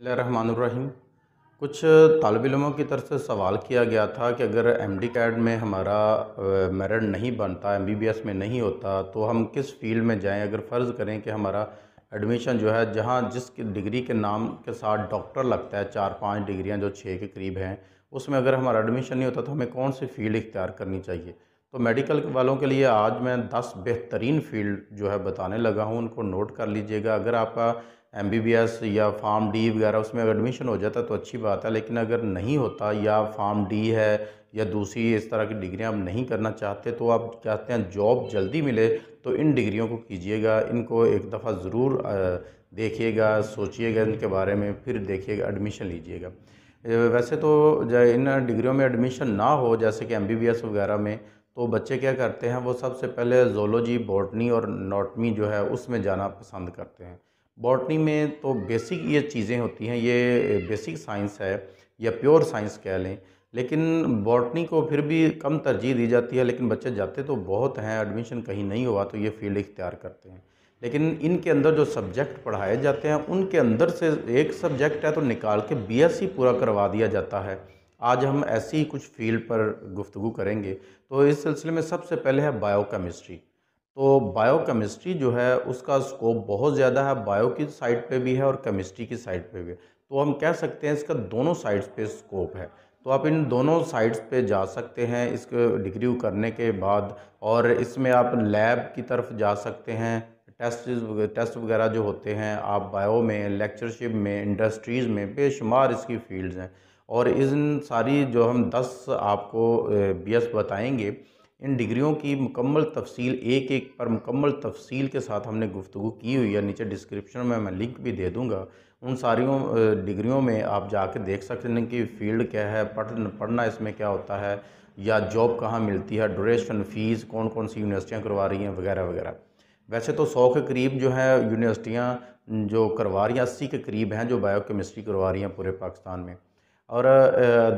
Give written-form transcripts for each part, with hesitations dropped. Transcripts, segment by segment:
बिस्मिल्लाहिर्रहमानिर्रहीम। कुछ तालिब इल्मों की तरफ से सवाल किया गया था कि अगर एमडी कैड में हमारा मेरिट नहीं बनता, एमबीबीएस में नहीं होता, तो हम किस फील्ड में जाएं। अगर फ़र्ज़ करें कि हमारा एडमिशन जो है जहां जिस डिग्री के नाम के साथ डॉक्टर लगता है, 4-5 डिग्रियां जो 6 के करीब हैं, उसमें अगर हमारा एडमिशन नहीं होता तो हमें कौन सी फ़ील्ड इख्तियार करनी चाहिए। तो मेडिकल वालों के लिए आज मैं 10 बेहतरीन फ़ील्ड जो है बताने लगा हूँ, उनको नोट कर लीजिएगा। अगर आपका एमबीबीएस या फार्म डी वगैरह उसमें अगर एडमिशन हो जाता तो अच्छी बात है, लेकिन अगर नहीं होता या फार्म डी है या दूसरी इस तरह की डिग्रियां आप नहीं करना चाहते, तो आप चाहते हैं जॉब जल्दी मिले, तो इन डिग्रियों को कीजिएगा। इनको एक दफ़ा ज़रूर देखिएगा, सोचिएगा इनके बारे में, फिर देखिएगा, एडमिशन लीजिएगा। वैसे तो इन डिग्रियों में एडमिशन ना हो, जैसे कि एमबीबीएस वगैरह में, तो बच्चे क्या करते हैं, वो सबसे पहले ज़ूलॉजी, बॉटनी और एनाटॉमी जो है उसमें जाना पसंद करते हैं। बॉटनी में तो बेसिक ये चीज़ें होती हैं, ये बेसिक साइंस है या प्योर साइंस कह लें, लेकिन बॉटनी को फिर भी कम तरजीह दी जाती है। लेकिन बच्चे जाते तो बहुत हैं, एडमिशन कहीं नहीं हुआ तो ये फील्ड इख्तियार करते हैं। लेकिन इनके अंदर जो सब्जेक्ट पढ़ाए जाते हैं, उनके अंदर से एक सब्जेक्ट है तो निकाल के बीएससी पूरा करवा दिया जाता है। आज हम ऐसी ही कुछ फील्ड पर गुफ्तगू करेंगे। तो इस सिलसिले में सबसे पहले है बायोकेमिस्ट्री। तो बायोकेमिस्ट्री जो है उसका स्कोप बहुत ज़्यादा है, बायो की साइड पे भी है और केमिस्ट्री की साइड पे भी है। तो हम कह सकते हैं इसका दोनों साइड्स पे स्कोप है। तो आप इन दोनों साइड्स पे जा सकते हैं इसको डिग्री करने के बाद, और इसमें आप लैब की तरफ जा सकते हैं। टेस्ट वगैरह जो होते हैं, आप बायो में, लेक्चरशिप में, इंडस्ट्रीज़ में बेशुमार इसकी फील्ड्स हैं। और इन सारी जो हम 10 आपको बीएस बताएंगे, इन डिग्रियों की मुकम्मल तफसील एक एक पर मुकम्मल तफसील के साथ हमने गुफ्तगू की हुई है। नीचे डिस्क्रिप्शन में मैं लिंक भी दे दूँगा। उन सारियों डिग्रियों में आप जाके देख सकते हैं कि फ़ील्ड क्या है, पढ़ना इसमें क्या होता है, या जॉब कहाँ मिलती है, ड्यूरेशन, फ़ीस, कौन कौन सी यूनिवर्सिटियाँ करवा रही हैं, वगैरह वगैरह। वैसे तो 100 के करीब जो है यूनिवर्सिटियाँ जो करवा रही हैं, 80 के करीब हैं जो बायोकेमिस्ट्री करवा रही हैं पूरे पाकिस्तान में। और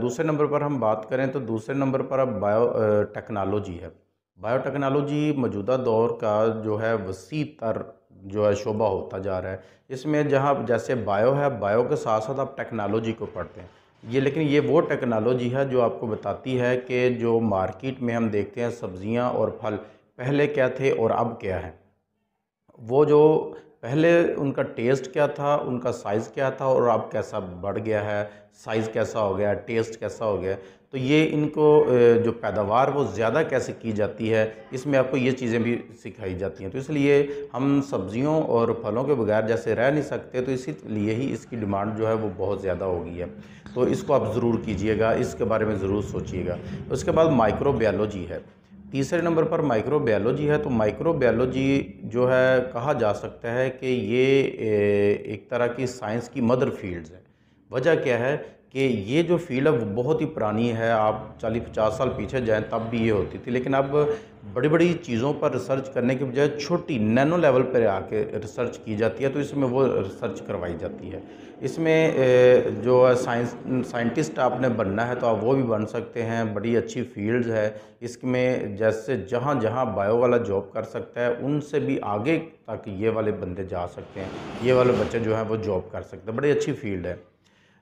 दूसरे नंबर पर हम बात करें तो दूसरे नंबर पर अब टेक्नोलॉजी है। बायोटेक्नोलॉजी मौजूदा दौर का जो है वसी तर जो है शोबा होता जा रहा है। इसमें जहाँ जैसे बायो है, बायो के साथ साथ आप टेक्नोलॉजी को पढ़ते हैं। लेकिन ये वो टेक्नोलॉजी है जो आपको बताती है कि जो मार्केट में हम देखते हैं सब्जियां और फल, पहले क्या थे और अब क्या है। वो जो पहले उनका टेस्ट क्या था, उनका साइज़ क्या था, और अब कैसा बढ़ गया है, साइज़ कैसा हो गया, टेस्ट कैसा हो गया। तो ये इनको जो पैदावार वो ज़्यादा कैसे की जाती है, इसमें आपको ये चीज़ें भी सिखाई जाती हैं। तो इसलिए हम सब्ज़ियों और फलों के बगैर जैसे रह नहीं सकते, तो इसीलिए ही इसकी डिमांड जो है वो बहुत ज़्यादा हो गई है। तो इसको आप ज़रूर कीजिएगा, इसके बारे में ज़रूर सोचिएगा। उसके बाद माइक्रोबायोलॉजी है। तीसरे नंबर पर माइक्रोबायोलॉजी है। तो माइक्रोबायोलॉजी जो है कहा जा सकता है कि ये एक तरह की साइंस की मदर फील्ड्स है। वजह क्या है कि ये जो फील्ड है वो बहुत ही पुरानी है। आप 40-50 साल पीछे जाएं तब भी ये होती थी, लेकिन अब बड़ी बड़ी चीज़ों पर रिसर्च करने के बजाय छोटी नैनो लेवल पर आके रिसर्च की जाती है, तो इसमें वो रिसर्च करवाई जाती है। इसमें जो साइंटिस्ट आपने बनना है तो आप वो भी बन सकते हैं। बड़ी अच्छी फील्ड्स है इसमें, जैसे जहाँ जहाँ बायो वाला जॉब कर सकता है उनसे भी आगे तक ये वाले बंदे जा सकते हैं, ये वाले बच्चे जो हैं वो जॉब कर सकते हैं। बड़ी अच्छी फील्ड है।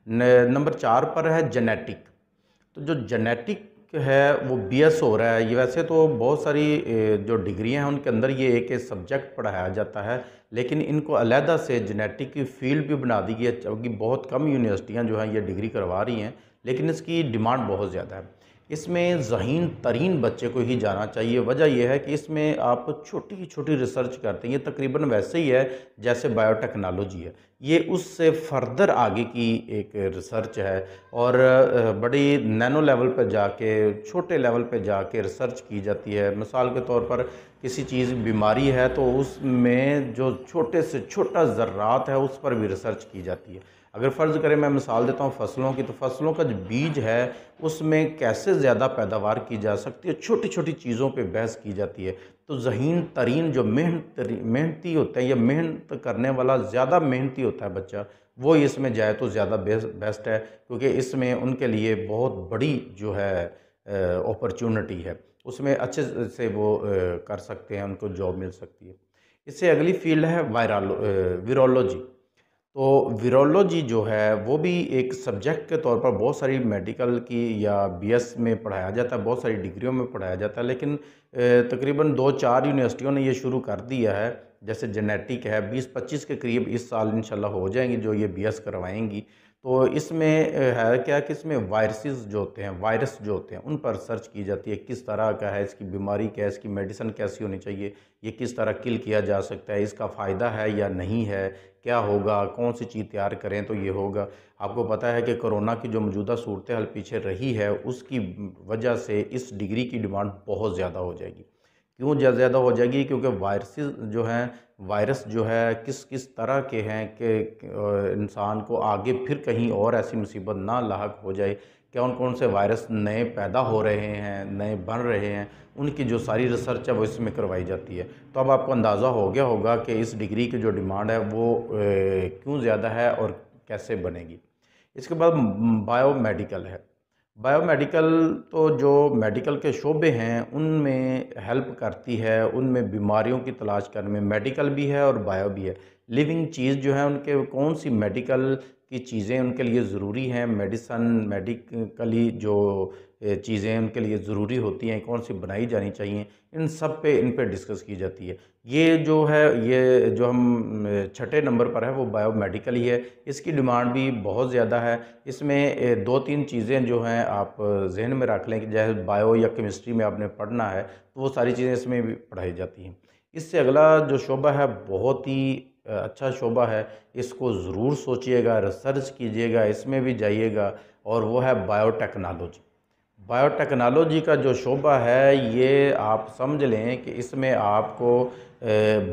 नंबर 4 पर है जेनेटिक। तो जो जेनेटिक है वो बीएस हो रहा है। ये वैसे तो बहुत सारी जो डिग्रियां हैं उनके अंदर ये एक सब्जेक्ट पढ़ाया जाता है, लेकिन इनको अलहदा से जेनेटिक की फील्ड भी बना दी गई है, क्योंकि बहुत कम यूनिवर्सिटियां जो हैं ये डिग्री करवा रही हैं, लेकिन इसकी डिमांड बहुत ज़्यादा है। इसमें ज़हीन तरीन बच्चे को ही जाना चाहिए। वजह यह है कि इसमें आप छोटी छोटी रिसर्च करते हैं। ये तकरीबन वैसे ही है जैसे बायोटेक्नोलॉजी है, ये उससे फर्दर आगे की एक रिसर्च है। और बड़ी नैनो लेवल पर जाके, छोटे लेवल पर जाके रिसर्च की जाती है। मिसाल के तौर पर किसी चीज़ बीमारी है तो उसमें जो छोटे से छोटा ज़र्रात है उस पर भी रिसर्च की जाती है। अगर फ़र्ज़ करें, मैं मिसाल देता हूँ फसलों की, तो फसलों का जो बीज है उसमें कैसे ज़्यादा पैदावार की जा सकती है, छोटी छोटी चीज़ों पे बहस की जाती है। तो ज़हीन तरीन जो मेहनती होते हैं, या मेहनत करने वाला ज़्यादा मेहनती होता है बच्चा, वो इसमें जाए तो ज़्यादा बेस्ट है, क्योंकि इसमें उनके लिए बहुत बड़ी जो है अपॉर्चुनिटी है। उसमें अच्छे से वो कर सकते हैं, उनको जॉब मिल सकती है। इससे अगली फील्ड है वायरल वीरोलॉजी। तो वीरोलॉजी जो है वो भी एक सब्जेक्ट के तौर पर बहुत सारी मेडिकल की या बीएस में पढ़ाया जाता है, बहुत सारी डिग्रियों में पढ़ाया जाता है, लेकिन तकरीबन 2-4 यूनिवर्सिटियों ने ये शुरू कर दिया है। जैसे जेनेटिक है, 20-25 के करीब इस साल इंशाल्लाह हो जाएंगी जो ये बीएस करवाएंगी। तो इसमें है क्या कि इसमें वायरसेस जो होते हैं, वायरस जो होते हैं, उन पर सर्च की जाती है, किस तरह का है, इसकी बीमारी क्या है, इसकी मेडिसिन कैसी होनी चाहिए, ये किस तरह किल किया जा सकता है, इसका फ़ायदा है या नहीं है, क्या होगा, कौन सी चीज़ तैयार करें तो ये होगा। आपको पता है कि कोरोना की जो मौजूदा सूरत हाल पीछे रही है, उसकी वजह से इस डिग्री की डिमांड बहुत ज़्यादा हो जाएगी। क्यों ज़्यादा हो जाएगी? क्योंकि वायरसेस जो हैं, वायरस जो है किस किस तरह के हैं कि इंसान को आगे फिर कहीं और ऐसी मुसीबत ना लाहक हो जाए। कौन कौन से वायरस नए पैदा हो रहे हैं, नए बन रहे हैं, उनकी जो सारी रिसर्च है वो इसमें करवाई जाती है। तो अब आपको अंदाज़ा हो गया होगा कि इस डिग्री की जो डिमांड है वो क्यों ज़्यादा है और कैसे बनेगी। इसके बाद बायोमेडिकल है। बायोमेडिकल तो जो मेडिकल के शोबे हैं उनमें हेल्प करती है, उनमें बीमारियों की तलाश करने में मेडिकल भी है और बायो भी है। लिविंग चीज़ जो है उनके कौन सी मेडिकल की चीज़ें उनके लिए ज़रूरी हैं, मेडिसन मेडिकली जो चीज़ें उनके लिए ज़रूरी होती हैं, कौन सी बनाई जानी चाहिए, इन पे डिस्कस की जाती है। ये जो है, ये जो हम छठे नंबर पर है वो बायोमेडिकल ही है। इसकी डिमांड भी बहुत ज़्यादा है। इसमें 2-3 चीज़ें जो हैं आप जहन में रख लें कि जैसे बायो या केमिस्ट्री में आपने पढ़ना है तो वो सारी चीज़ें इसमें भी पढ़ाई जाती हैं। इससे अगला जो शोबा है बहुत ही अच्छा शोबा है, इसको ज़रूर सोचिएगा, रिसर्च कीजिएगा, इसमें भी जाइएगा, और वो है बायोटेक्नोलॉजी। बायोटेक्नोलॉजी का जो शोबा है ये आप समझ लें कि इसमें आपको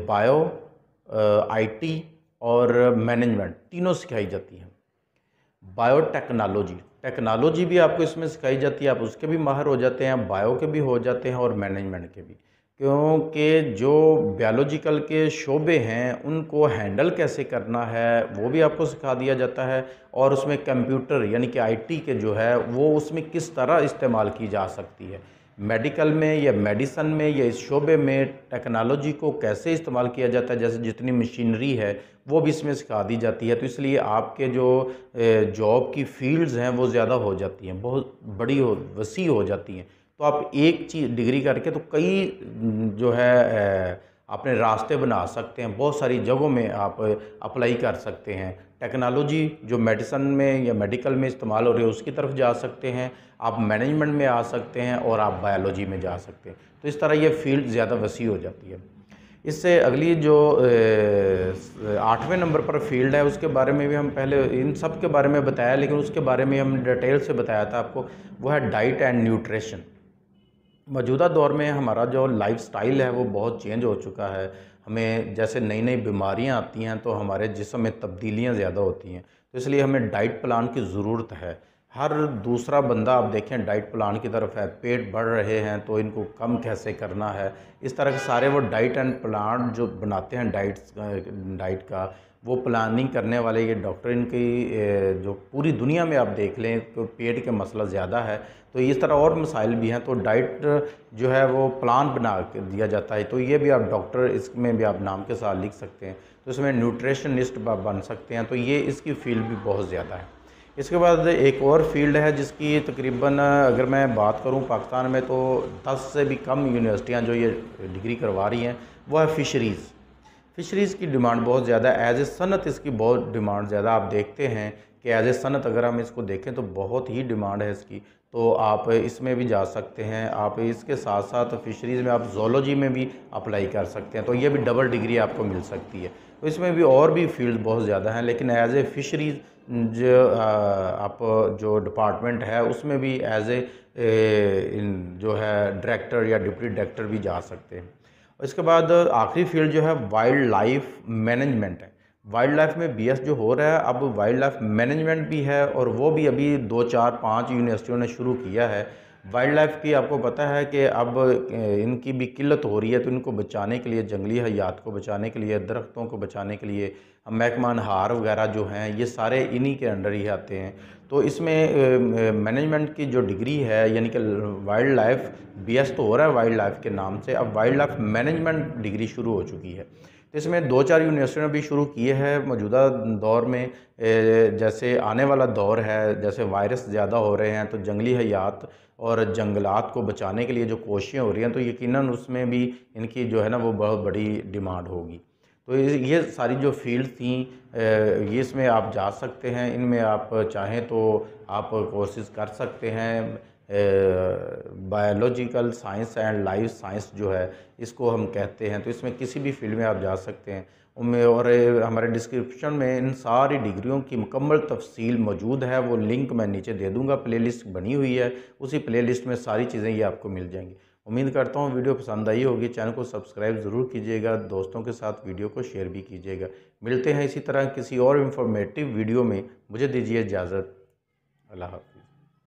बायो, आईटी और मैनेजमेंट तीनों सिखाई जाती हैं। बायोटेक्नोलॉजी, टेक्नोलॉजी भी आपको इसमें सिखाई जाती है, आप उसके भी माहिर हो जाते हैं, बायो के भी हो जाते हैं और मैनेजमेंट के भी। क्योंकि जो बायोलॉजिकल के शोबे हैं उनको हैंडल कैसे करना है वो भी आपको सिखा दिया जाता है, और उसमें कंप्यूटर यानी कि आईटी के जो है वो उसमें किस तरह इस्तेमाल की जा सकती है। मेडिकल में या मेडिसन में या इस शोबे में टेक्नोलॉजी को कैसे इस्तेमाल किया जाता है, जैसे जितनी मशीनरी है वो भी इसमें सिखा दी जाती है। तो इसलिए आपके जो जॉब की फील्ड्स हैं वो ज़्यादा हो जाती हैं, बहुत बड़ी वसी हो जाती हैं। तो आप एक चीज़ डिग्री करके तो कई जो है अपने रास्ते बना सकते हैं, बहुत सारी जगहों में आप अप्लाई कर सकते हैं। टेक्नोलॉजी जो मेडिसन में या मेडिकल में इस्तेमाल हो रही है उसकी तरफ जा सकते हैं, आप मैनेजमेंट में आ सकते हैं और आप बायोलॉजी में जा सकते हैं। तो इस तरह ये फील्ड ज़्यादा वसी हो जाती है। इससे अगली जो 8वें नंबर पर फील्ड है उसके बारे में भी हम पहले इन सब के बारे में बताया, लेकिन उसके बारे में हम डिटेल से बताया था आपको, वो है डाइट एंड न्यूट्रिशन। मौजूदा दौर में हमारा जो लाइफ़स्टाइल है वो बहुत चेंज हो चुका है। हमें जैसे नई नई बीमारियां आती हैं तो हमारे जिस्म में तब्दीलियां ज़्यादा होती हैं, तो इसलिए हमें डाइट प्लान की ज़रूरत है। हर दूसरा बंदा आप देखें डाइट प्लान की तरफ है, पेट बढ़ रहे हैं तो इनको कम कैसे करना है, इस तरह के सारे वो डाइट एंड प्लान जो बनाते हैं डाइट का वो प्लानिंग करने वाले ये डॉक्टर, इनकी जो पूरी दुनिया में आप देख लें तो पेट के मसला ज़्यादा है। तो इस तरह और मसाइल भी हैं, तो डाइट जो है वो प्लान बना के दिया जाता है। तो ये भी आप डॉक्टर, इसमें भी आप नाम के साथ लिख सकते हैं, तो इसमें न्यूट्रिशनिस्ट बन सकते हैं। तो ये इसकी फील्ड भी बहुत ज़्यादा है। इसके बाद एक और फील्ड है जिसकी तकरीबन अगर मैं बात करूं पाकिस्तान में तो 10 से भी कम यूनिवर्सिटियां जो ये डिग्री करवा रही हैं, वो है फ़िशरीज़। फ़िशरीज़ की डिमांड बहुत ज़्यादा है, एज ए सनत इसकी बहुत डिमांड ज़्यादा। आप देखते हैं कि एज ए सनत अगर हम इसको देखें तो बहुत ही डिमांड है इसकी, तो आप इसमें भी जा सकते हैं। आप इसके साथ साथ फ़िशरीज़ में आप ज़ूलॉजी में भी अप्लाई कर सकते हैं, तो ये भी डबल डिग्री आपको मिल सकती है। तो इसमें भी और भी फील्ड बहुत ज़्यादा हैं, लेकिन एज ए फ़िशरीज़ जो आप जो डिपार्टमेंट है उसमें भी एज ए जो है डायरेक्टर या डिप्टी डायरेक्टर भी जा सकते हैं। इसके बाद आखिरी फील्ड जो है वाइल्ड लाइफ मैनेजमेंट है। वाइल्ड लाइफ में बीएस जो हो रहा है, अब वाइल्ड लाइफ मैनेजमेंट भी है, और वो भी अभी 2-4-5 यूनिवर्सिटियों ने शुरू किया है। वाइल्ड लाइफ की आपको पता है कि अब इनकी भी किल्लत हो रही है, तो इनको बचाने के लिए, जंगली हयात को बचाने के लिए, दरख्तों को बचाने के लिए महकमा नहार वगैरह जो हैं ये सारे इन्हीं के अंडर ही आते हैं। तो इसमें मैनेजमेंट की जो डिग्री है यानी कि वाइल्ड लाइफ बीएस तो हो रहा है वाइल्ड लाइफ के नाम से, अब वाइल्ड लाइफ मैनेजमेंट डिग्री शुरू हो चुकी है। तो इसमें 2-4 यूनिवर्सिटियों ने भी शुरू किए हैं मौजूदा दौर में। जैसे आने वाला दौर है, जैसे वायरस ज़्यादा हो रहे हैं, तो जंगली हयात और जंगलात को बचाने के लिए जो कोशिशें हो रही हैं, तो यकीनन उसमें भी इनकी जो है ना वो बहुत बड़ी डिमांड होगी। तो ये सारी जो फील्ड थी, ये इसमें आप जा सकते हैं, इनमें आप चाहें तो आप कोर्सेज़ कर सकते हैं। Biological science and life science जो है इसको हम कहते हैं, तो इसमें किसी भी फील्ड में आप जा सकते हैं उनमें। और हमारे डिस्क्रिप्शन में इन सारी डिग्रियों की मुकम्मल तफसील मौजूद है, वो लिंक मैं नीचे दे दूँगा। प्लेलिस्ट बनी हुई है, उसी प्लेलिस्ट में सारी चीज़ें ये आपको मिल जाएंगी। उम्मीद करता हूँ वीडियो पसंद आई होगी। चैनल को सब्सक्राइब ज़रूर कीजिएगा, दोस्तों के साथ वीडियो को शेयर भी कीजिएगा। मिलते हैं इसी तरह किसी और इन्फॉर्मेटिव वीडियो में। मुझे दीजिए इजाज़त। अल्लाह हाफ़िज़।